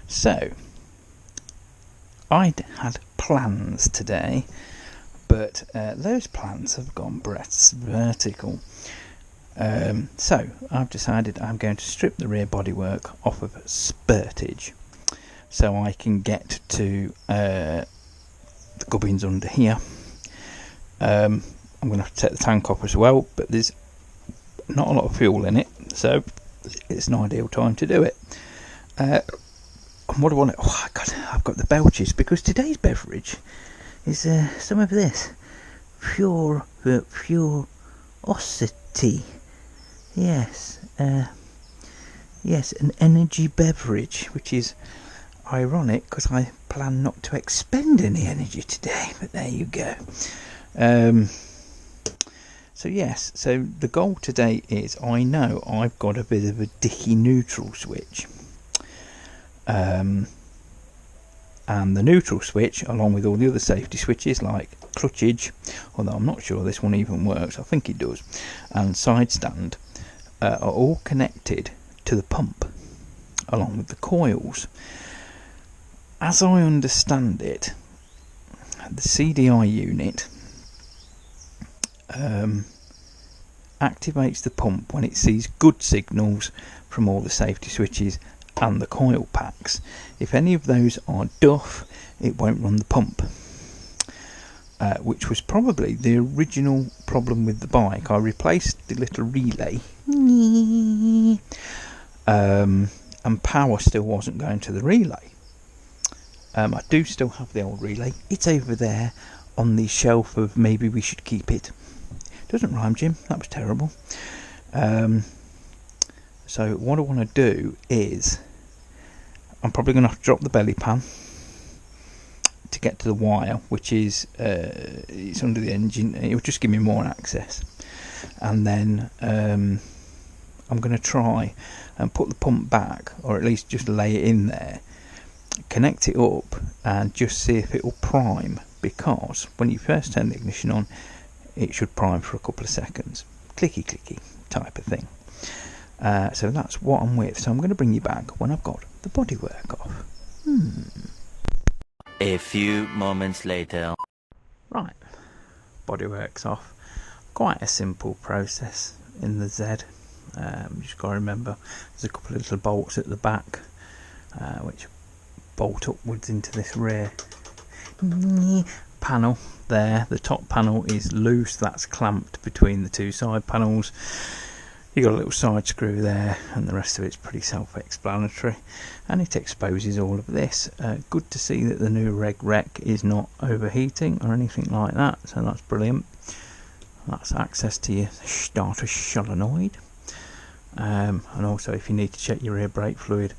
So, I'd had plans today, but those plans have gone vertical. So, I've decided I'm going to strip the rear bodywork off of Spurtage, so I can get to the gubbins under here. I'm going to have to take the tank off as well, but there's not a lot of fuel in it, so it's an ideal time to do it. And what I want to... Oh, God, I've got the belches, because today's beverage is some of this. Purosity. Yes. Yes, an energy beverage, which is ironic, because I plan not to expend any energy today, but there you go. So yes, so the goal today is, I know I've got a bit of a dicky neutral switch. And the neutral switch, along with all the other safety switches like clutchage, although I'm not sure this one even works, I think it does, and side stand, are all connected to the pump, along with the coils. As I understand it, the CDI unit activates the pump when it sees good signals from all the safety switches and the coil packs. If any of those are duff, it won't run the pump, which was probably the original problem with the bike. I replaced the little relay, and power still wasn't going to the relay. I do still have the old relay. It's over there on the shelf of maybe we should keep it. Doesn't rhyme, Jim. That was terrible. So what I want to do is, I'm probably going to have to drop the belly pan to get to the wire, which is it's under the engine. It will just give me more access, and then I'm going to try and put the pump back, or at least just lay it in there, connect it up, and just see if it will prime, because when you first turn the ignition on, it should prime for a couple of seconds, clicky clicky type of thing. So that's what I'm with. So I'm going to bring you back when I've got the bodywork off. A few moments later. Right, bodywork's off. Quite a simple process in the Z. Just got to remember there's a couple of little bolts at the back, which bolt upwards into this rear panel there. The top panel is loose, that's clamped between the two side panels. You got a little side screw there, and the rest of it's pretty self-explanatory, and it exposes all of this. Good to see that the new rec is not overheating or anything like that, so that's brilliant. That's access to your starter solenoid, and also if you need to check your rear brake fluid,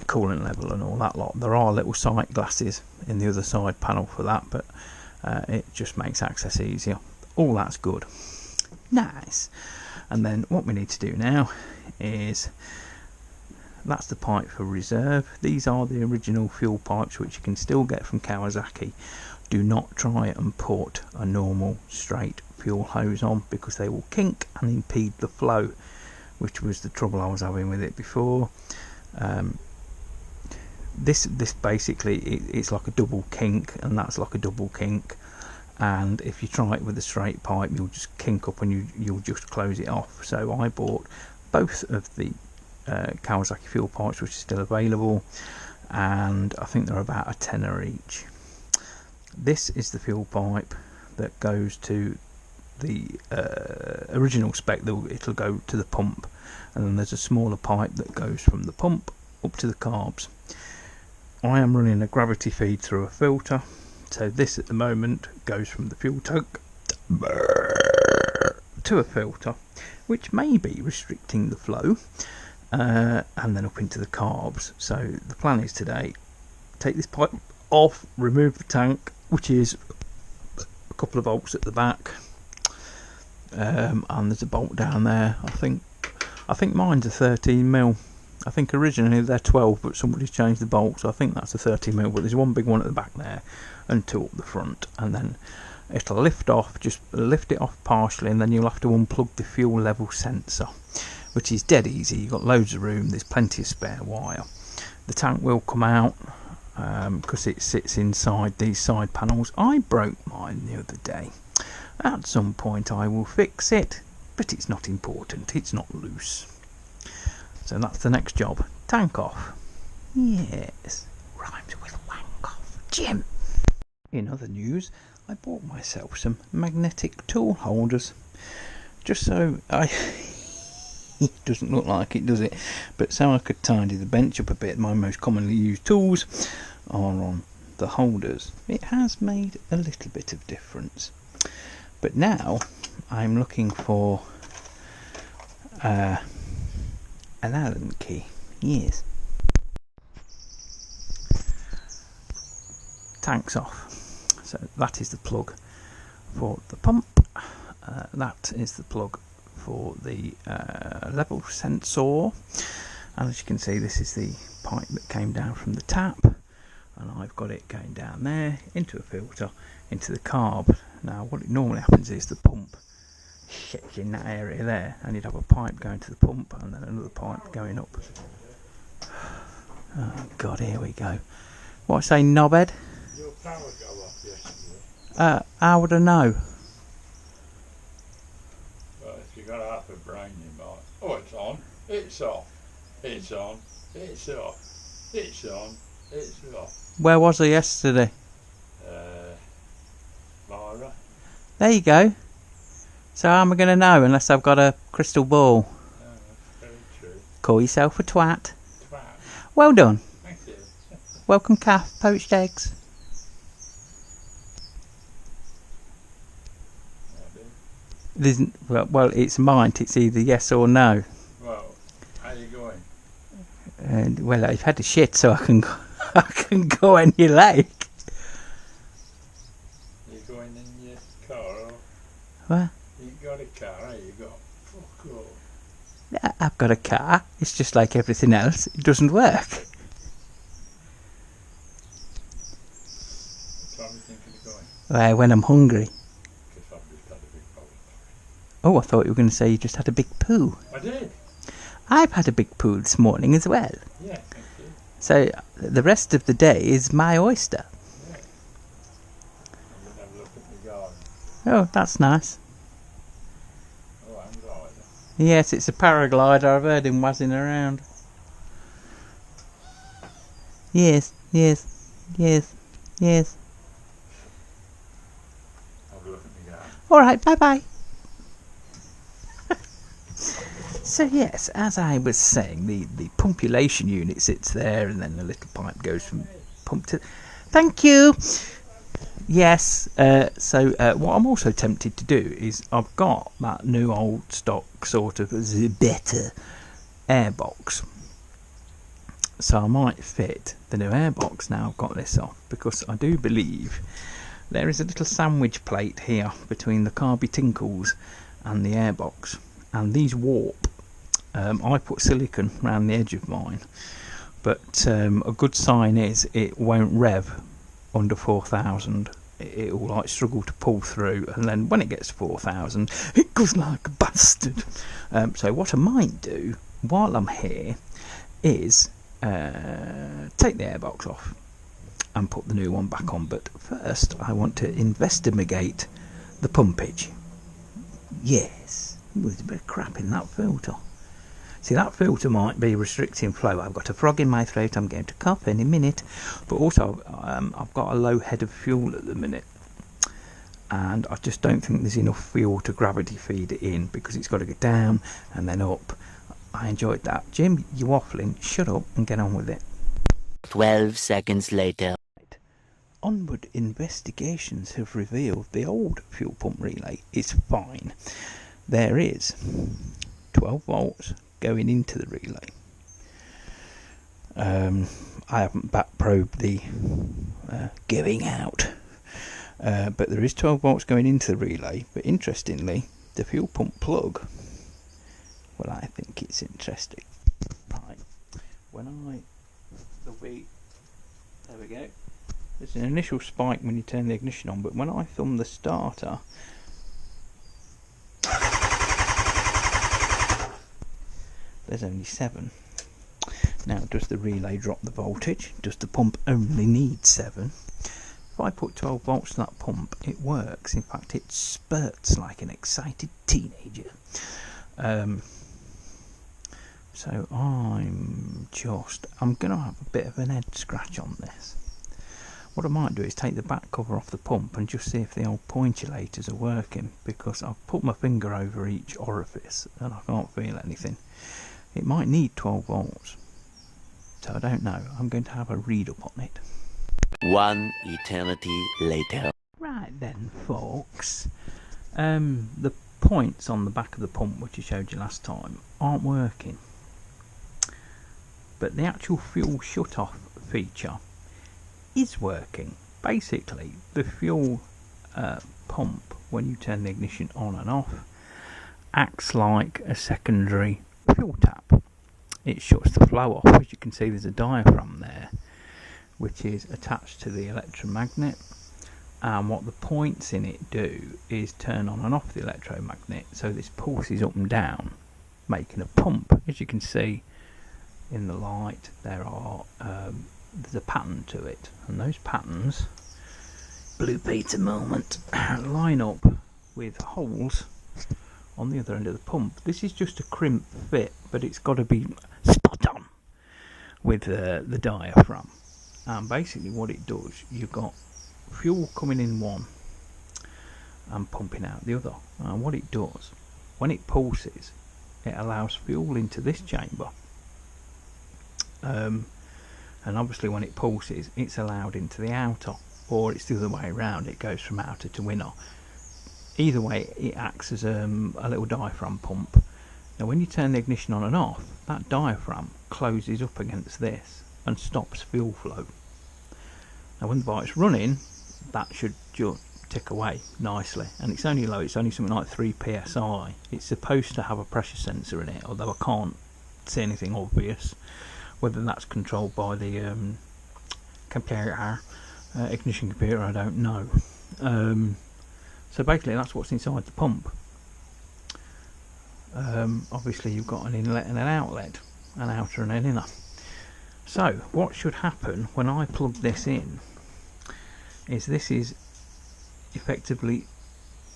coolant level and all that lot, there are little sight glasses in the other side panel for that, but it just makes access easier. All that's good. Nice. And then what we need to do now is, that's the pipe for reserve. These are the original fuel pipes, which you can still get from Kawasaki. Do not try and put a normal straight fuel hose on, because they will kink and impede the flow, which was the trouble I was having with it before. This basically, it's like a double kink, and that's like a double kink, and if you try it with a straight pipe, you'll just kink up and you'll just close it off. So I bought both of the Kawasaki fuel pipes, which are still available, and I think they're about a tenner each. This is the fuel pipe that goes to the original spec. It'll go to the pump, and then there's a smaller pipe that goes from the pump up to the carbs. I am running a gravity feed through a filter, so this at the moment goes from the fuel tank to a filter, which may be restricting the flow, and then up into the carbs. So the plan is today, take this pipe off, remove the tank, which is a couple of bolts at the back, and there's a bolt down there. I think mine's a 13mm. I think originally they're 12, but somebody's changed the bolt, so I think that's a 30mm, but there's one big one at the back there and two up the front, and then it'll lift off, just lift it off partially, and then you'll have to unplug the fuel level sensor, which is dead easy. You've got loads of room, there's plenty of spare wire. The tank will come out because it sits inside these side panels. I broke mine the other day. At some point I will fix it, but it's not important, it's not loose. So that's the next job. Tank off. Yes, rhymes with wank off. Jim! In other news, I bought myself some magnetic tool holders. Just so I... It doesn't look like it, does it? But so I could tidy the bench up a bit. My most commonly used tools are on the holders. It has made a little bit of difference. But now I'm looking for an Allen key. Yes. Tank's off. So that is the plug for the pump. That is the plug for the level sensor, and as you can see, this is the pipe that came down from the tap, and I've got it going down there into a filter into the carb. Now what normally happens is the pump sits in that area there, and you'd have a pipe going to the pump and then another pipe going up. Oh god, here we go. What I say, knobhead? Your power go off yesterday. How would I know? Well, if you got half a brain, you might. Oh, it's on. It's off. It's on. It's off. It's on. It's off. Where was I yesterday? Lyra. There you go. So how am I going to know unless I've got a crystal ball? Oh, that's very true. Call yourself a twat. Twat. Well done. Thank you. Welcome calf, poached eggs. There's, well, it's mine. It's either yes or no. Well, how you going? And well, I've had a shit, so I can go any lake. You going in your car? Or What? you got a car? How you got? Fuck all. I've got a car. It's just like everything else. It doesn't work. What time are you thinking of going? When I'm hungry. Because I've just had a big problem. Oh, I thought you were going to say you just had a big poo. I did. I've had a big poo this morning as well. Yeah, thank you. So the rest of the day is my oyster. Yeah. I'm going to have a look at the garden. Oh, that's nice. Oh, I'm glider. Yes, it's a paraglider. I've heard him whizzing around. Yes, yes, yes, yes. Have a look at the garden. Alright, bye-bye. So yes, as I was saying, the pumpulation unit sits there, and then the little pipe goes from pump to... Thank you! Yes, so what I'm also tempted to do is I've got that new old stock sort of better airbox. So I might fit the new airbox now I've got this off, because I do believe there is a little sandwich plate here between the Carby Tinkles and the airbox, and these warp. I put silicone around the edge of mine, but a good sign is it won't rev under 4,000. It will like struggle to pull through, and then when it gets to 4,000 it goes like a bastard. So what I might do while I'm here is take the airbox off and put the new one back on, but first I want to investigate the pumpage. Yes, there's a bit of crap in that filter. See, that filter might be restricting flow. I've got a frog in my throat, I'm going to cough any minute, but also I've got a low head of fuel at the minute, and I just don't think there's enough fuel to gravity feed it in, because it's got to go down and then up. I enjoyed that. Jim, you're waffling. Shut up and get on with it. 12 seconds later. Onward investigations have revealed the old fuel pump relay is fine. There is 12 volts going into the relay. I haven't back probed the going out, but there is 12 volts going into the relay. But interestingly, the fuel pump plug, well, I think it's interesting. Right, there we go. There's an initial spike when you turn the ignition on, but when I thumb the starter, there's only 7. Now, does the relay drop the voltage? Does the pump only need 7? If I put 12 volts to that pump, it works. In fact, it spurts like an excited teenager. So I'm going to have a bit of an head scratch on this. What I might do is take the back cover off the pump and just see if the old pointulators are working, because I've put my finger over each orifice and I can't feel anything. It might need 12 volts. So I don't know. I'm going to have a read up on it. One eternity later. Right then, folks. The points on the back of the pump, which I showed you last time, aren't working. But the actual fuel shut-off feature is working. Basically, the fuel pump, when you turn the ignition on and off, acts like a secondary fuel tap. It shuts the flow off. As you can see, there's a diaphragm there which is attached to the electromagnet, and what the points in it do is turn on and off the electromagnet, so this pulses up and down, making a pump. As you can see in the light, there's a pattern to it, and those patterns, Blue Peter moment, line up with holes on the other end of the pump. This is just a crimp fit, but it's got to be spot on with the diaphragm. And basically what it does, you've got fuel coming in one and pumping out the other. And what it does, when it pulses, it allows fuel into this chamber. And obviously when it pulses, it's allowed into the outer, or it's the other way around, it goes from outer to inner. Either way, it acts as a little diaphragm pump. Now when you turn the ignition on and off, that diaphragm closes up against this and stops fuel flow. Now when the bike's running, that should just tick away nicely, and it's only low, it's only something like 3 psi. It's supposed to have a pressure sensor in it, although I can't see anything obvious. Whether that's controlled by the computer, ignition computer, I don't know. So basically that's what's inside the pump. Obviously you've got an inlet and an outlet, an outer and an inner. So what should happen when I plug this in is this is effectively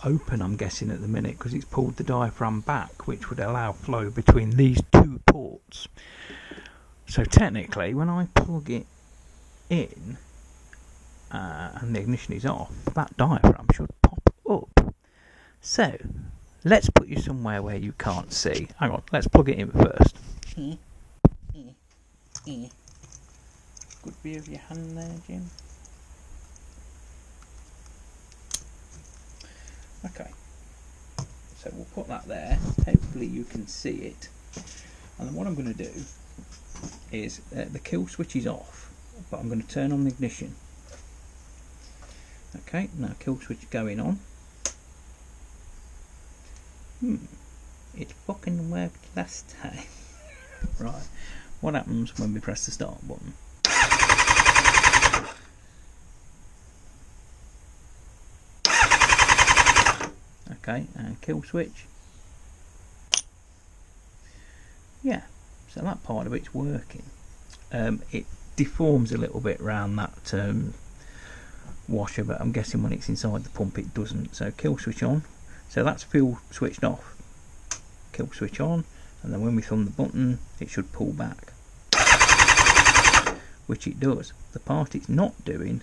open, I'm guessing at the minute, because it's pulled the diaphragm back, which would allow flow between these 2 ports. So technically when I plug it in and the ignition is off, that diaphragm should pop up. So let's put you somewhere where you can't see. Hang on, let's plug it in first. Good view of your hand there, Jim. Okay, so we'll put that there. Hopefully you can see it. And then what I'm going to do is the kill switch is off, but I'm going to turn on the ignition. Okay, now kill switch going on. It fucking worked last time. Right, what happens when we press the start button? Okay, and kill switch. Yeah, so that part of it's working. It deforms a little bit around that washer, but I'm guessing when it's inside the pump it doesn't. So kill switch on. So that's fuel switched off. Kill switch on, and then when we thumb the button it should pull back, which it does. The part it's not doing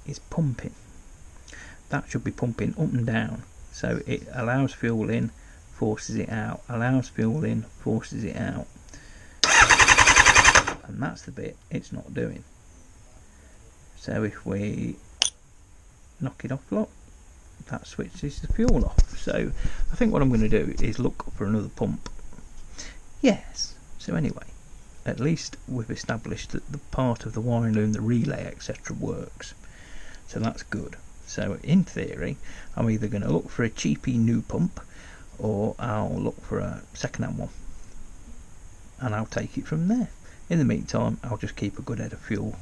is pumping. That should be pumping up and down. So it allows fuel in, forces it out, allows fuel in, forces it out. And that's the bit it's not doing. So if we knock it off, look, that switches the fuel off. So I think what I'm going to do is look for another pump. Yes, so anyway, at least we've established that the part of the wiring loom, the relay, etc. works. So that's good. So in theory, I'm either going to look for a cheapy new pump, or I'll look for a second-hand one, and I'll take it from there. In the meantime, I'll just keep a good head of fuel.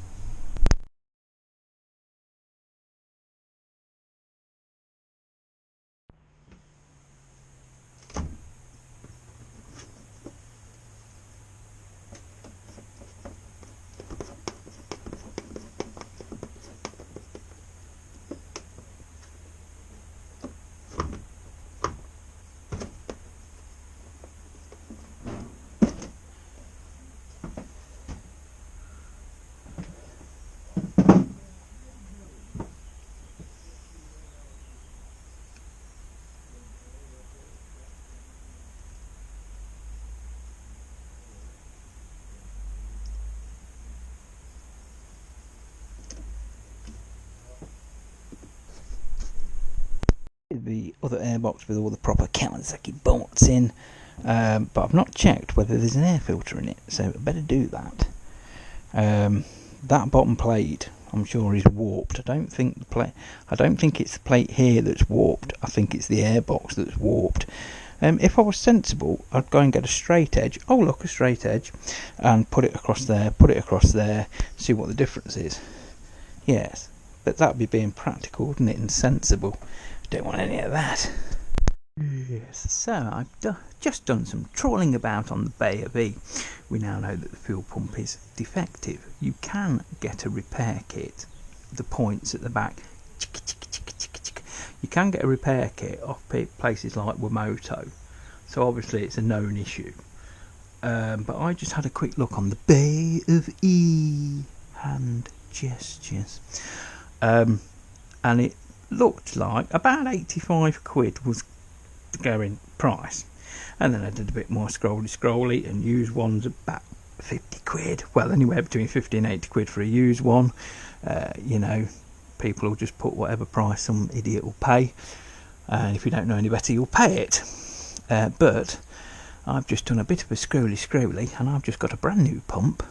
the other airbox with all the proper Kawasaki bolts in, but I've not checked whether there's an air filter in it, so I better do that. That bottom plate, I'm sure, is warped. I don't think it's the plate here that's warped. I think it's the airbox that's warped. If I was sensible, I'd go and get a straight edge. Oh look, a straight edge, and put it across there, see what the difference is. Yes, but that'd be being practical, wouldn't it, and sensible. Don't want any of that. Yes, so I've just done some trawling about on the Bay of E. We now know that the fuel pump is defective. You can get a repair kit. The points at the back. You can get a repair kit off places like Wamoto. So obviously it's a known issue. But I just had a quick look on the Bay of E. Hand gestures. And it looked like about 85 quid was the going price, and then I did a bit more scrolly, and used ones about 50 quid, well anywhere between 50 and 80 quid for a used one. You know, people will just put whatever price some idiot will pay, and if you don't know any better you'll pay it. But I've just done a bit of a scrolly, and I've just got a brand new pump,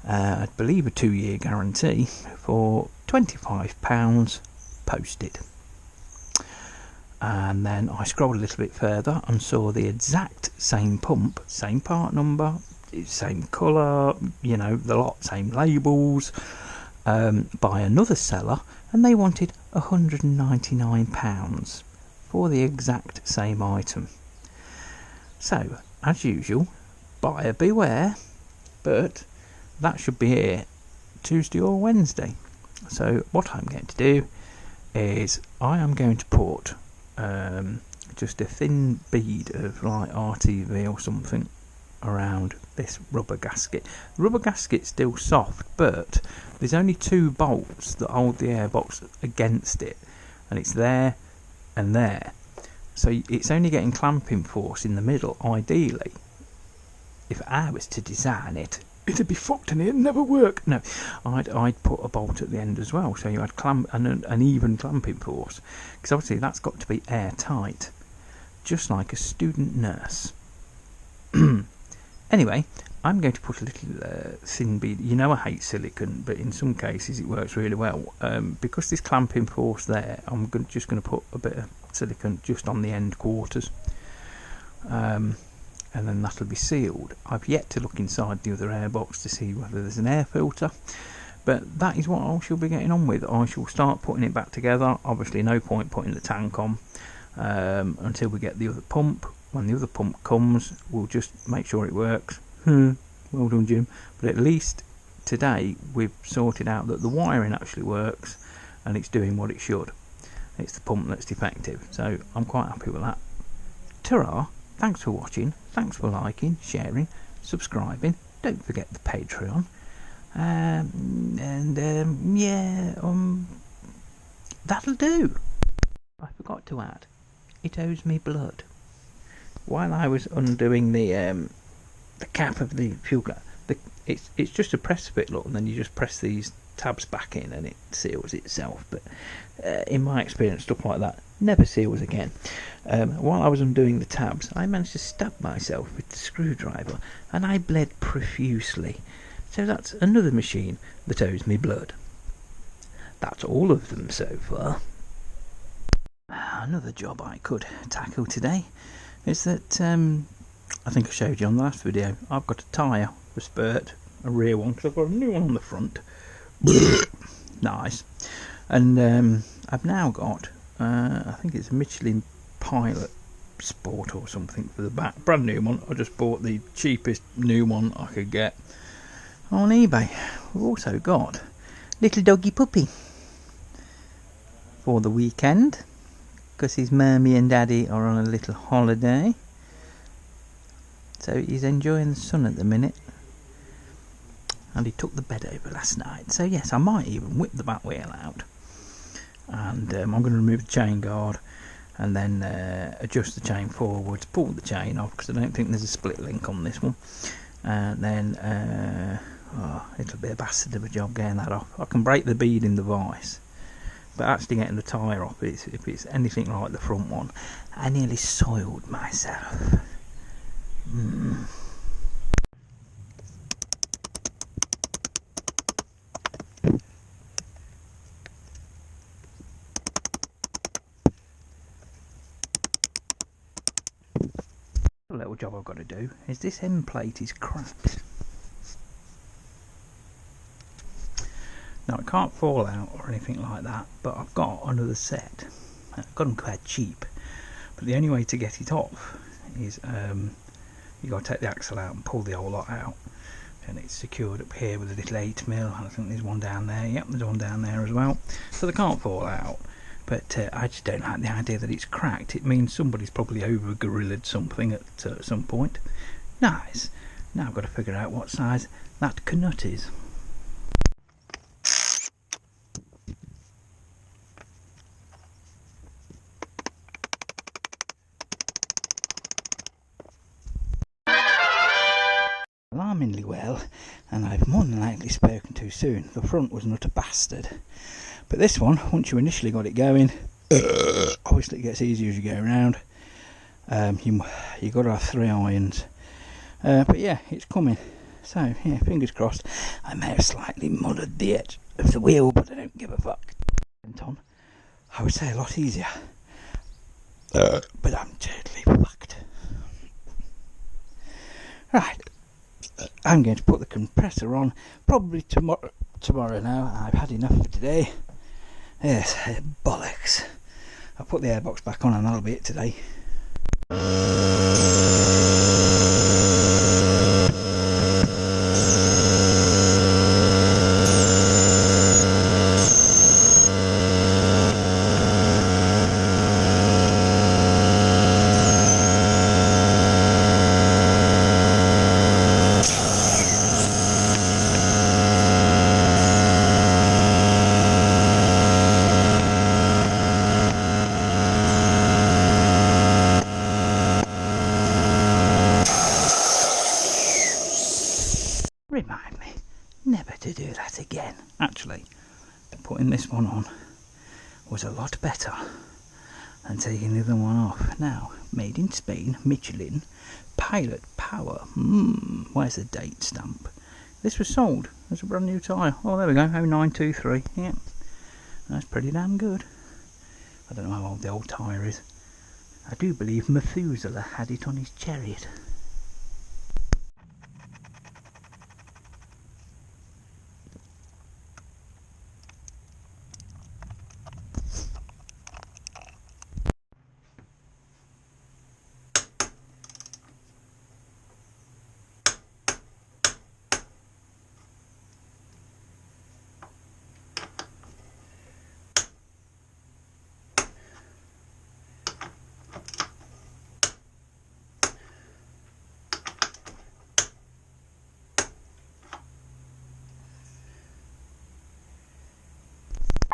I believe a 2-year guarantee, for £25 posted. And then I scrolled a little bit further and saw the exact same pump, same part number, same colour, you know, the lot, same labels, by another seller, and they wanted £199 for the exact same item. So, as usual, buyer beware, but that should be here Tuesday or Wednesday. So what I'm going to do is I am going to put just a thin bead of like RTV or something around this rubber gasket. The rubber gasket's still soft, but there's only 2 bolts that hold the airbox against it, and it's there and there, so it's only getting clamping force in the middle. Ideally, if I was to design it, it'd be fucked and it'd never work. No, I'd put a bolt at the end as well, so you had an even clamping force, because obviously that's got to be airtight, just like a student nurse. Anyway, I'm going to put a little thin bead. You know I hate silicone, but in some cases it works really well. Because this clamping force there, I'm just going to put a bit of silicone just on the end quarters. And then that'll be sealed. I've yet to look inside the other airbox to see whether there's an air filter, but that is what I shall be getting on with. I shall start putting it back together. Obviously no point putting the tank on until we get the other pump. When the other pump comes, we'll just make sure it works. Well done, Jim. But at least today we've sorted out that the wiring actually works and it's doing what it should. It's the pump that's defective, so I'm quite happy with that. Ta-ra! Thanks for watching, thanks for liking, sharing, subscribing. Don't forget the Patreon. That'll do. I forgot to add, it owes me blood. While I was undoing the cap of the fuel gun, it's just a press fit, look, and then you just press these tabs back in and it seals itself. But in my experience, stuff like that never seals again. While I was undoing the tabs, I managed to stab myself with the screwdriver and I bled profusely. So that's another machine that owes me blood. That's all of them so far. Another job I could tackle today is that I think I showed you on the last video, I've got a tyre for Spurt, a rear one, because I've got a new one on the front. Nice. And I've now got I think it's a Michelin Pilot Sport or something for the back, brand new one. I just bought the cheapest new one I could get on eBay. We've also got little doggy puppy for the weekend, because his mummy and daddy are on a little holiday, so he's enjoying the sun at the minute, and he took the bed over last night. So yes, I might even whip the back wheel out, and I'm going to remove the chain guard and then adjust the chain forwards, pull the chain off, because I don't think there's a split link on this one, and then it'll be a bastard of a job getting that off. I can break the bead in the vice, but actually getting the tyre off, if it's anything like the front one, I nearly soiled myself. A little job I've got to do is this end plate is cracked. Now it can't fall out or anything like that, but I've got another set. I've got them quite cheap, but the only way to get it off is you got to take the axle out and pull the whole lot out, and it's secured up here with a little 8mm, and I think there's one down there. Yep, there's one down there as well, so they can't fall out. But I just don't like the idea that it's cracked. It means somebody's probably over gorilla'd something at some point. Nice. Now I've got to figure out what size that knut is. Alarmingly well, and I've more than likely spoken too soon. The front was not a bastard. But this one, once you initially got it going, obviously it gets easier as you go around. You've got to have 3 irons. But yeah, it's coming. So, yeah, fingers crossed. I may have slightly mullered the edge of the wheel, but I don't give a fuck. I would say a lot easier. But I'm totally fucked. Right. I'm going to put the compressor on probably tomorrow now. I've had enough for today. Yes, bollocks. I'll put the airbox back on and that'll be it today. Remind me never to do that again. Actually, putting this one on was a lot better than taking the other one off. Now, made in Spain, Michelin, Pilot Power. Where's the date stamp? This was sold as a brand new tyre. Oh, there we go, 0923. Yeah, that's pretty damn good. I don't know how old the old tyre is. I do believe Methuselah had it on his chariot.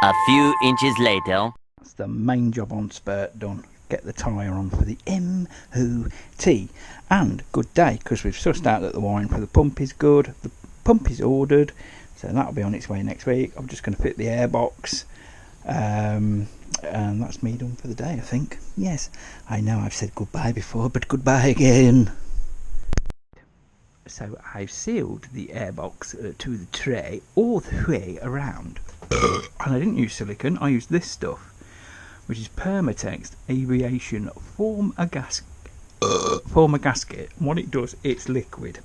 A few inches later. That's the main job on Spurt done. Get the tyre on for the MOT. And good day, because we've sussed out that the wiring for the pump is good. The pump is ordered, so that'll be on its way next week. I'm just going to fit the airbox. And that's me done for the day, I think. Yes, I know I've said goodbye before, but goodbye again. So I've sealed the airbox to the tray all the way around. And I didn't use silicone, I used this stuff, which is Permatex Aviation Former Gasket. And what it does, it's liquid.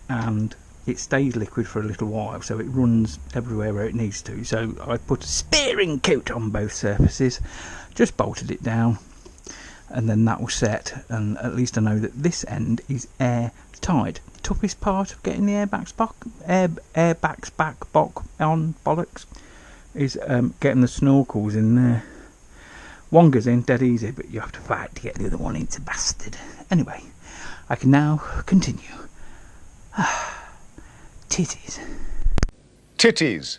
And it stays liquid for a little while, so it runs everywhere where it needs to. So I put a sparing coat on both surfaces, just bolted it down, and then that will set, and at least I know that this end is airtight. The toughest part of getting the airbags back on bollocks is getting the snorkels in there. One goes in dead easy, but you have to fight to get the other one into bastard. Anyway, I can now continue. Titties. Titties.